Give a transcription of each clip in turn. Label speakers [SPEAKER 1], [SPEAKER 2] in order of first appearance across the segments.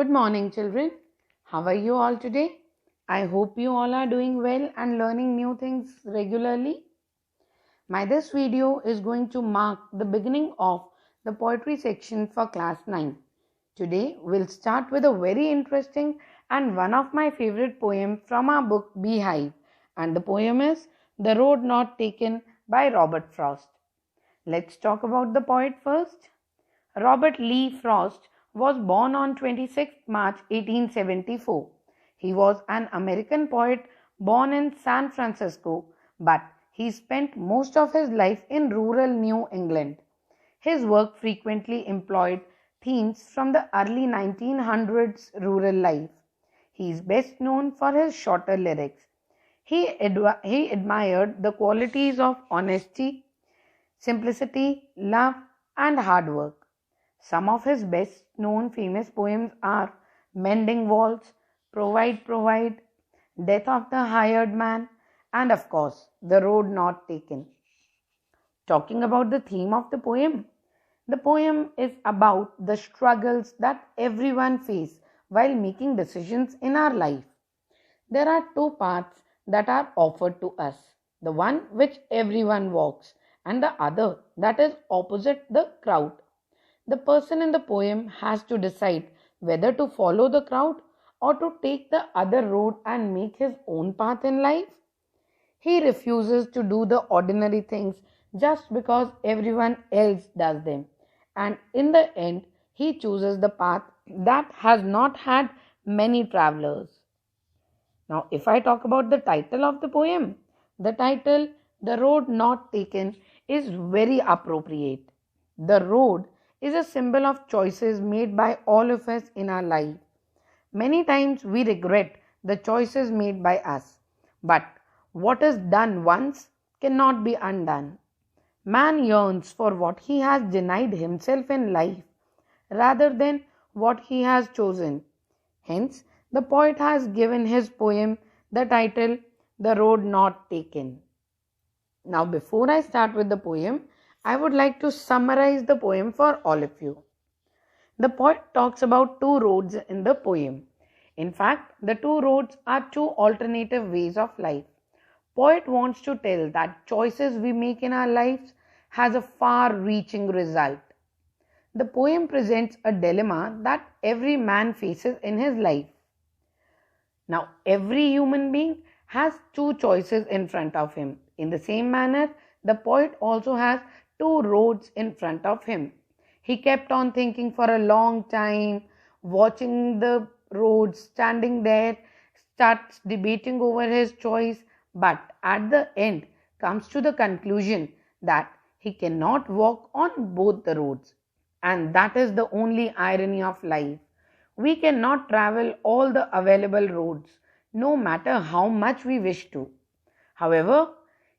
[SPEAKER 1] Good morning, children. How are you all today? I hope you all are doing well and learning new things regularly. This video is going to mark the beginning of the poetry section for class 9. Today, we'll start with a very interesting and one of my favorite poem from our book Beehive. And the poem is The Road Not Taken by Robert Frost. Let's talk about the poet first. Robert Lee Frost was born on 26 March 1874. He was an American poet born in San Francisco, but he spent most of his life in rural New England. His work frequently employed themes from the early 1900s rural life. He is best known for his shorter lyrics. He admired the qualities of honesty, simplicity, love, and hard work. Some of his best known famous poems are Mending Walls, Provide, Death of the Hired Man, and of course, The Road Not Taken. Talking about the theme of the poem is about the struggles that everyone faces while making decisions in our life. There are two paths that are offered to us, the one which everyone walks and the other that is opposite the crowd. The person in the poem has to decide whether to follow the crowd or to take the other road and make his own path in life. He refuses to do the ordinary things just because everyone else does them, and in the end, he chooses the path that has not had many travelers. Now, if I talk about the title of the poem, the title, The Road Not Taken, is very appropriate. The road is a symbol of choices made by all of us in our life. Many times we regret the choices made by us, but what is done once cannot be undone. Man yearns for what he has denied himself in life rather than what he has chosen. Hence, the poet has given his poem the title The Road Not Taken. Now, before I start with the poem, I would like to summarize the poem for all of you. The poet talks about two roads in the poem. In fact, the two roads are two alternative ways of life. Poet wants to tell that choices we make in our lives has a far-reaching result. The poem presents a dilemma that every man faces in his life. Now, every human being has two choices in front of him. In the same manner, the poet also has two roads in front of him. He kept on thinking for a long time, watching the roads, standing there, starts debating over his choice, but at the end comes to the conclusion that he cannot walk on both the roads. And that is the only irony of life. We cannot travel all the available roads, no matter how much we wish to. However,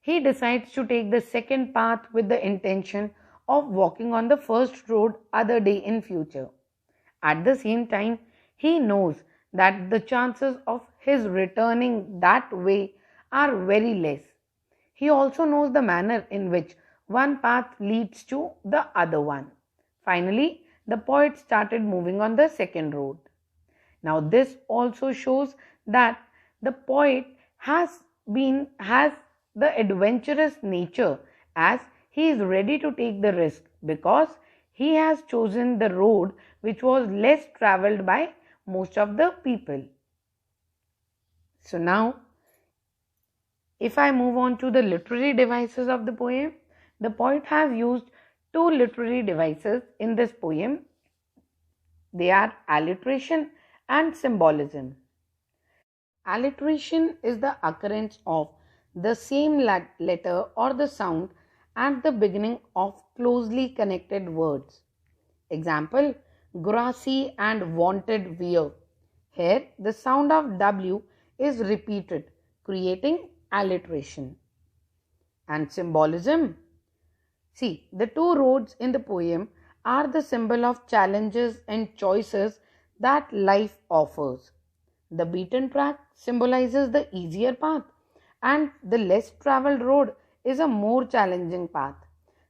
[SPEAKER 1] he decides to take the second path with the intention of walking on the first road other day in future. At the same time, he knows that the chances of his returning that way are very less. He also knows the manner in which one path leads to the other one. Finally, the poet started moving on the second road. Now, this also shows that the poet has the adventurous nature, as he is ready to take the risk because he has chosen the road which was less traveled by most of the people. So now, if I move on to the literary devices of the poem, the poet has used two literary devices in this poem. They are alliteration and symbolism. Alliteration is the occurrence of the same letter or the sound at the beginning of closely connected words. Example, grassy and wanted wear. Here, the sound of W is repeated, creating alliteration. And symbolism. See, the two roads in the poem are the symbol of challenges and choices that life offers. The beaten track symbolizes the easier path, and the less traveled road is a more challenging path.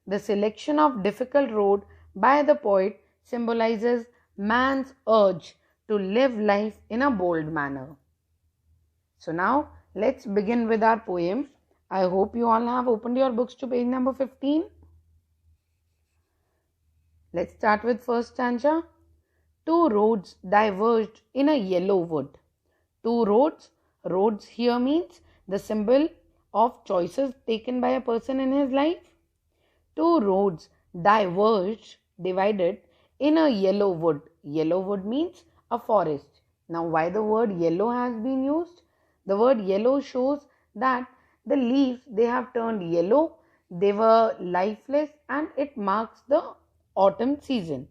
[SPEAKER 1] The selection of difficult road by the poet symbolizes man's urge to live life in a bold manner. So now let's begin with our poem. I hope you all have opened your books to page number 15. Let's start with first stanza. Two roads diverged in a yellow wood. Two roads. Roads here means the symbol of choices taken by a person in his life. Two roads diverged, divided in a yellow wood. Yellow wood means a forest. Now, why the word yellow has been used? The word yellow shows that the leaves, they have turned yellow, they were lifeless, and it marks the autumn season.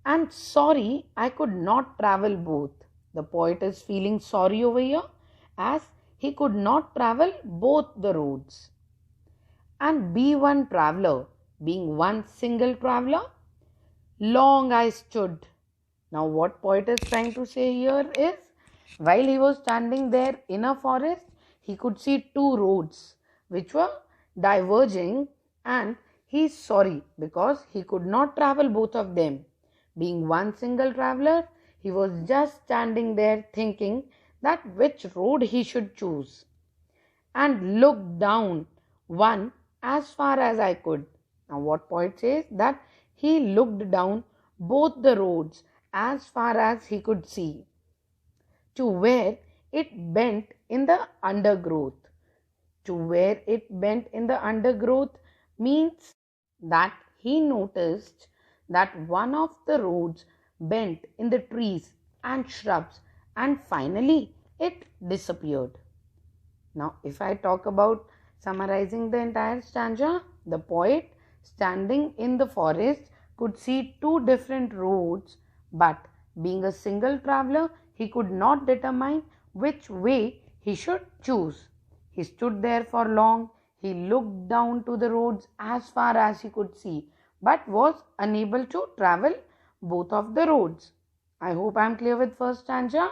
[SPEAKER 1] And sorry, I could not travel both. The poet is feeling sorry over here as he could not travel both the roads. And be one traveler, being one single traveler, long I stood. Now, what poet is trying to say here is, while he was standing there in a forest, he could see two roads which were diverging, and he is sorry because he could not travel both of them. Being one single traveler, he was just standing there thinking that which road he should choose, and looked down one as far as I could. Now, what poet says that he looked down both the roads as far as he could see, to where it bent in the undergrowth. To where it bent in the undergrowth means that he noticed that one of the roads bent in the trees and shrubs, and finally it disappeared. Now, if I talk about summarizing the entire stanza, the poet standing in the forest could see two different roads, but being a single traveler, he could not determine which way he should choose. He stood there for long. He looked down to the roads as far as he could see, but was unable to travel both of the roads. I hope I am clear with first stanza.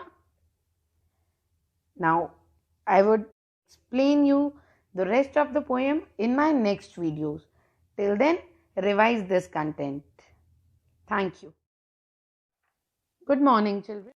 [SPEAKER 1] Now, I would explain you the rest of the poem in my next videos. Till then, revise this content. Thank you. Good morning, children.